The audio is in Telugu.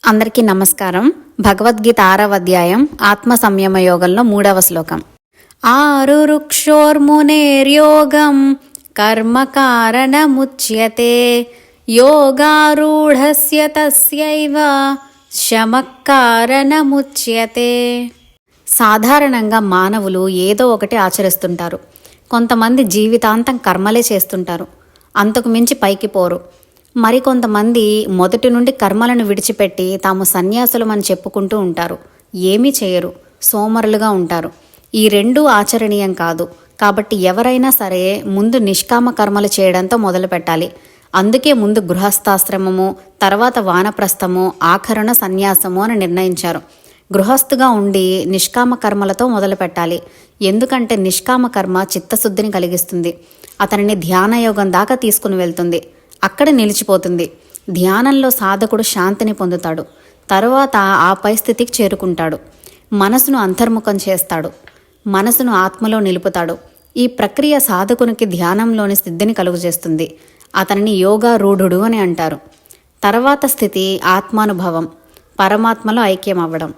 అందరికీ నమస్కారం. భగవద్గీత 6వ అధ్యాయం ఆత్మ సంయమ యోగంలో 3వ శ్లోకం. ఆరురుక్షోర్మునేర్యోగం కర్మ కారణముచ్యతే యోగారూఢస్య తస్యైవ శమః కారణముచ్యతే. సాధారణంగా మానవులు ఏదో ఒకటి ఆచరిస్తుంటారు. కొంతమంది జీవితాంతం కర్మలే చేస్తుంటారు, అంతకు మించి పైకి పోరు. మరికొంతమంది మొదటి నుండి కర్మలను విడిచిపెట్టి తాము సన్యాసులమని చెప్పుకుంటూ ఉంటారు. ఏమీ చేయరు, సోమరులుగా ఉంటారు. ఈ రెండూ ఆచరణీయం కాదు. కాబట్టి ఎవరైనా సరే ముందు నిష్కామ కర్మలు చేయడంతో మొదలు పెట్టాలి. అందుకే ముందు గృహస్థాశ్రమము, తర్వాత వానప్రస్థము, ఆఖరణ సన్యాసము అని నిర్ణయించారు. గృహస్థుగా ఉండి నిష్కామ కర్మలతో మొదలు పెట్టాలి. ఎందుకంటే నిష్కామ కర్మ చిత్తశుద్ధిని కలిగిస్తుంది, అతనిని ధ్యానయోగం దాకా తీసుకుని వెళ్తుంది. అక్కడ నిలిచిపోతుంది. ధ్యానంలో సాధకుడు శాంతిని పొందుతాడు. తరువాత ఆ పై స్థితికి చేరుకుంటాడు. మనసును అంతర్ముఖం చేస్తాడు, మనసును ఆత్మలో నిలుపుతాడు. ఈ ప్రక్రియ సాధకునికి ధ్యానంలోని సిద్ధిని కలుగజేస్తుంది. అతనిని యోగారూఢుడు అని అంటారు. తర్వాత స్థితి ఆత్మానుభవం, పరమాత్మలో ఐక్యం అవ్వడం.